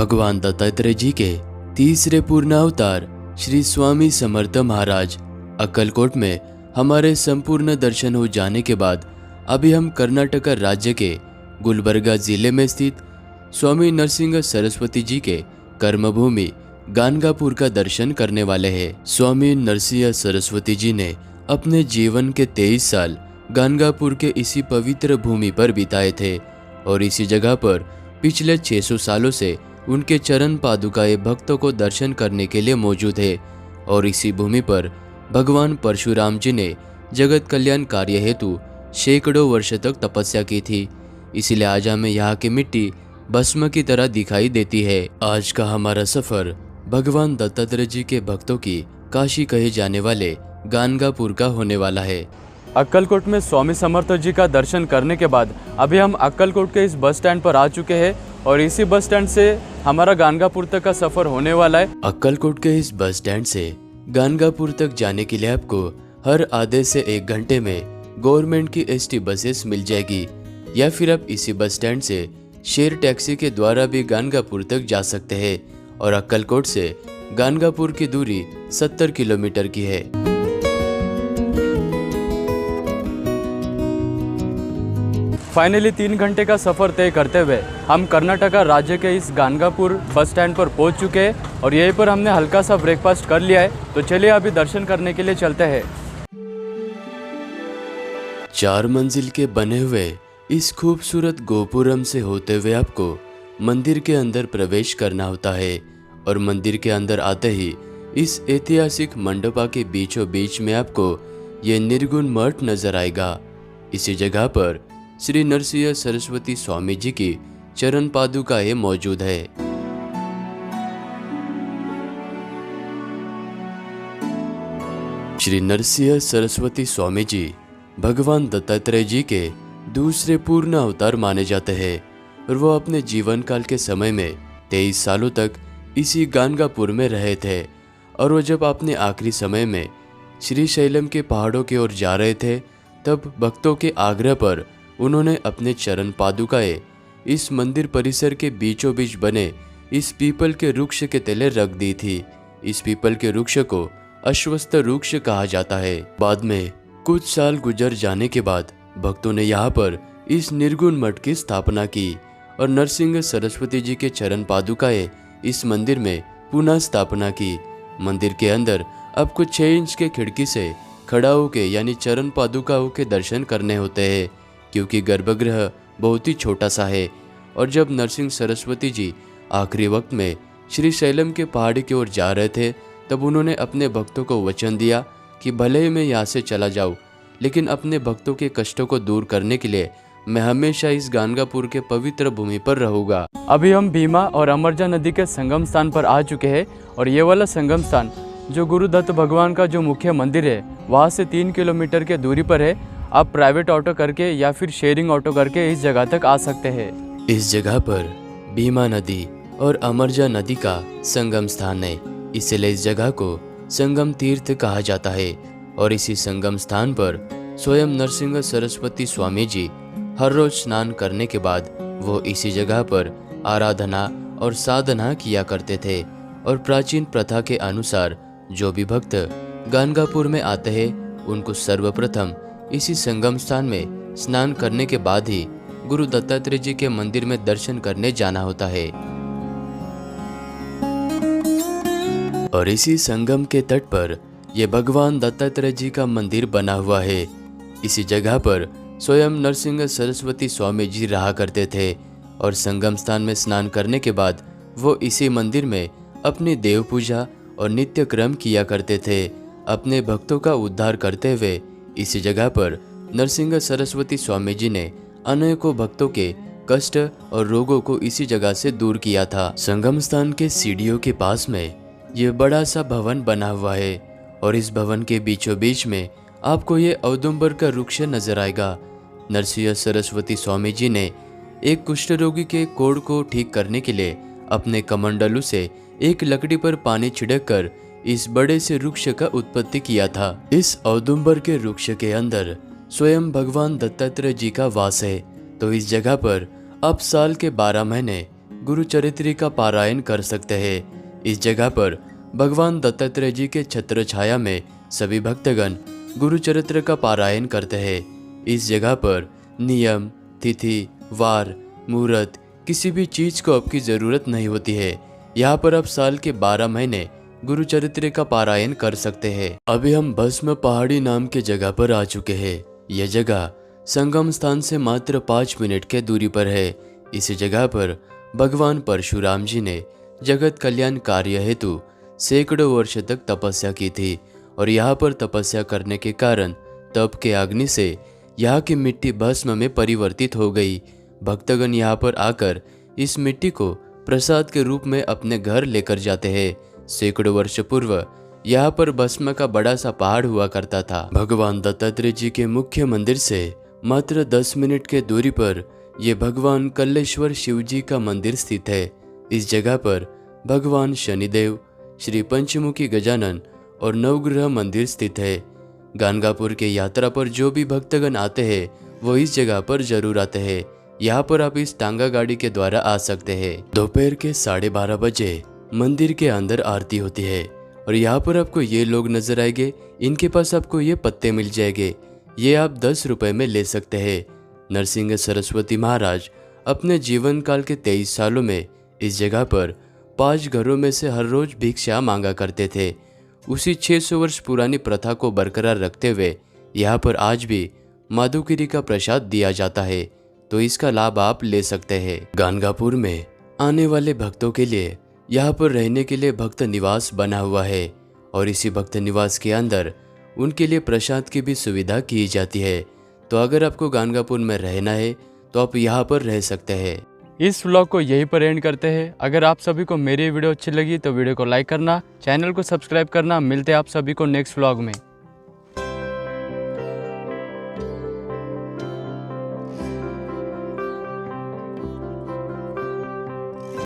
भगवान दत्तात्रेय जी के तीसरे पूर्ण अवतार श्री स्वामी समर्थ महाराज अक्कलकोट में हमारे संपूर्ण दर्शन हो जाने के बाद अभी हम कर्नाटक राज्य के गुलबर्गा जिले में स्थित स्वामी नरसिंह सरस्वती जी के कर्मभूमि गानगापुर का दर्शन करने वाले हैं। स्वामी नरसिंह सरस्वती जी ने अपने जीवन के 23 साल गानगापुर के इसी पवित्र भूमि पर बिताए थे और इसी जगह पर पिछले 600 सालों से उनके चरण पादुकाएं भक्तों को दर्शन करने के लिए मौजूद है और इसी भूमि पर भगवान परशुराम जी ने जगत कल्याण कार्य हेतु सैकड़ों वर्ष तक तपस्या की थी। इसीलिए आज हमें यहाँ की मिट्टी भस्म की तरह दिखाई देती है। आज का हमारा सफर भगवान दत्तात्रेय जी के भक्तों की काशी कहे जाने वाले गानगापुर का होने वाला है। अक्कलकोट में स्वामी समर्थ जी का दर्शन करने के बाद अभी हम अक्कलकोट के इस बस स्टैंड पर आ चुके हैं और इसी बस स्टैंड से हमारा गानगापुर तक का सफर होने वाला है। अक्कलकोट के इस बस स्टैंड से गानगापुर तक जाने के लिए आपको हर आधे से 1 घंटे में गवर्नमेंट की एसटी बसेस मिल जाएगी या फिर आप इसी बस स्टैंड से शेयर टैक्सी के द्वारा भी गानगापुर तक जा सकते हैं और अक्कलकोट से गानगापुर की दूरी 70 किलोमीटर की है। फाइनली 3 घंटे का सफ़र तय करते हुए हम कर्नाटक राज्य के इस गानगापुर बस स्टैंड पर पहुंच चुके हैं और यहीं पर हमने हल्का सा ब्रेकफास्ट कर लिया है। तो चलिए अभी दर्शन करने के लिए चलते हैं। 4 मंजिल के बने हुए इस खूबसूरत गोपुरम से होते हुए आपको मंदिर के अंदर प्रवेश करना होता है और मंदिर के अंदर आते ही इस ऐतिहासिक मंडपा के बीचों बीच में आपको ये निर्गुण मठ नजर आएगा। इसी जगह पर श्री नरसिंह सरस्वती स्वामी जी की चरण पादुकाएं मौजूद है। श्री नरसिंह सरस्वती स्वामी जी भगवान दत्तात्रेय जी के दूसरे पूर्ण अवतार माने जाते हैं और वो अपने जीवन काल के समय में 23 सालों तक इसी गानगापुर में रहे थे और वो जब अपने आखिरी समय में श्री शैलम के पहाड़ों की ओर जा रहे थे तब भक्तों के आग्रह पर उन्होंने अपने चरण पादुकाएं इस मंदिर परिसर के बीचों बीच बने इस पीपल के वृक्ष के तले रख दी थी। इस पीपल के वृक्ष को अश्वत्थ वृक्ष कहा जाता है। बाद में कुछ साल गुजर जाने के बाद भक्तों ने यहाँ पर इस निर्गुण मठ की स्थापना की और नरसिंह सरस्वती जी के चरण पादुकाएं इस मंदिर में पुनः स्थापना की। मंदिर के अंदर आपको 6 इंच के खिड़की से खड़ा होके यानी चरण पादुकाओं के दर्शन करने होते हैं क्योंकि गर्भगृह बहुत ही छोटा सा है। और जब नरसिंह सरस्वती जी आखिरी वक्त में श्री शैलम के पहाड़ी की ओर जा रहे थे तब उन्होंने अपने भक्तों को वचन दिया कि भले ही मैं यहाँ से चला जाऊँ लेकिन अपने भक्तों के कष्टों को दूर करने के लिए मैं हमेशा इस गानगापुर के पवित्र भूमि पर रहूंगा। अभी हम भीमा और अमरजा नदी के संगम स्थान पर आ चुके हैं और ये वाला संगम स्थान जो गुरुदत्त भगवान का जो मुख्य मंदिर है वहाँ से 3 किलोमीटर के दूरी पर है। आप प्राइवेट ऑटो करके या फिर शेयरिंग ऑटो करके इस जगह तक आ सकते हैं। इस जगह पर भीमा नदी और अमरजा नदी का संगम स्थान है, इसलिए इस जगह को संगम तीर्थ कहा जाता है और इसी संगम स्थान पर स्वयं नरसिंह सरस्वती स्वामी जी हर रोज स्नान करने के बाद वो इसी जगह पर आराधना और साधना किया करते थे और प्राचीन प्रथा के अनुसार जो भी भक्त गानगापुर में आते हैं उनको सर्वप्रथम इसी संगम स्थान में स्नान करने के बाद ही गुरु दत्तात्रेय जी के मंदिर में दर्शन करने जाना होता है। और इसी संगम के तट पर यह भगवान दत्तात्रेय जी का मंदिर बना हुआ है। इसी जगह पर स्वयं नरसिंह सरस्वती स्वामी जी रहा करते थे और संगम स्थान में स्नान करने के बाद वो इसी मंदिर में अपनी देव पूजा और नित्य क्रम किया करते थे। अपने भक्तों का उद्धार करते हुए इसी जगह पर नरसिंह सरस्वती स्वामी जी ने अनेकों भक्तों के कष्ट और रोगों को इसी जगह से दूर किया था। संगम स्थान के सीढ़ियों के पास में ये बड़ा सा भवन बना हुआ है और इस भवन के बीचों बीच में आपको ये औदुंबर का वृक्ष नजर आएगा। नरसिंह सरस्वती स्वामी जी ने एक कुष्ठ रोगी के कोढ़ को ठीक करने के लिए अपने कमंडलू से एक लकड़ी पर पानी छिड़क कर इस बड़े से वृक्ष का उत्पत्ति किया था। इस औदुंबर के वृक्ष के अंदर स्वयं भगवान दत्तात्रेय जी का वास है, तो इस जगह पर आप साल के 12 महीने गुरु चरित्र का पारायण कर सकते हैं। इस जगह पर भगवान दत्तात्रेय जी के छत्र छाया में सभी भक्तगण गुरु चरित्र का पारायण करते हैं। इस जगह पर नियम, तिथि, वार, मुहूर्त किसी भी चीज को आपकी जरूरत नहीं होती है। यहाँ पर आप साल के 12 महीने गुरु चरित्र का पारायण कर सकते हैं। अभी हम भस्म पहाड़ी नाम के जगह पर आ चुके हैं। यह जगह संगम स्थान से मात्र 5 मिनट के दूरी पर है। इस जगह पर भगवान परशुराम जी ने जगत कल्याण कार्य हेतु सैकड़ों वर्ष तक तपस्या की थी और यहाँ पर तपस्या करने के कारण तप के अग्नि से यहाँ की मिट्टी भस्म में परिवर्तित हो गई। भक्तगण यहाँ पर आकर इस मिट्टी को प्रसाद के रूप में अपने घर लेकर जाते हैं। सैकड़ों वर्ष पूर्व यहाँ पर भस्म का बड़ा सा पहाड़ हुआ करता था। भगवान दत्तात्रेय जी के मुख्य मंदिर से मात्र 10 मिनट के दूरी पर ये भगवान कल्लेश्वर शिव जी का मंदिर स्थित है। इस जगह पर भगवान शनिदेव, श्री पंचमुखी गजानन और नवग्रह मंदिर स्थित है। गानगापुर के यात्रा पर जो भी भक्तगण आते हैं वो इस जगह पर जरूर आते हैं। यहाँ पर आप इस टांगा गाड़ी के द्वारा आ सकते हैं। दोपहर के 12:30 बजे मंदिर के अंदर आरती होती है और यहाँ पर आपको ये लोग नजर आएंगे। इनके पास आपको ये पत्ते मिल जाएंगे, ये आप 10 रुपए में ले सकते हैं। नरसिंह सरस्वती महाराज अपने जीवन काल के 23 सालों में इस जगह पर 5 घरों में से हर रोज भिक्षा मांगा करते थे। उसी 600 वर्ष पुरानी प्रथा को बरकरार रखते हुए यहाँ पर आज भी माधुगिरी का प्रसाद दिया जाता है, तो इसका लाभ आप ले सकते हैं। गानगापुर में आने वाले भक्तों के लिए यहाँ पर रहने के लिए भक्त निवास बना हुआ है और इसी भक्त निवास के अंदर उनके लिए प्रसाद की भी सुविधा की जाती है। तो अगर आपको गानगापुर में रहना है तो आप यहाँ पर रह सकते हैं। इस व्लॉग को यहीं पर एंड करते हैं। अगर आप सभी को मेरी वीडियो अच्छी लगी तो वीडियो को लाइक करना, चैनल को सब्सक्राइब करना। मिलते हैं आप सभी को नेक्स्ट व्लॉग में।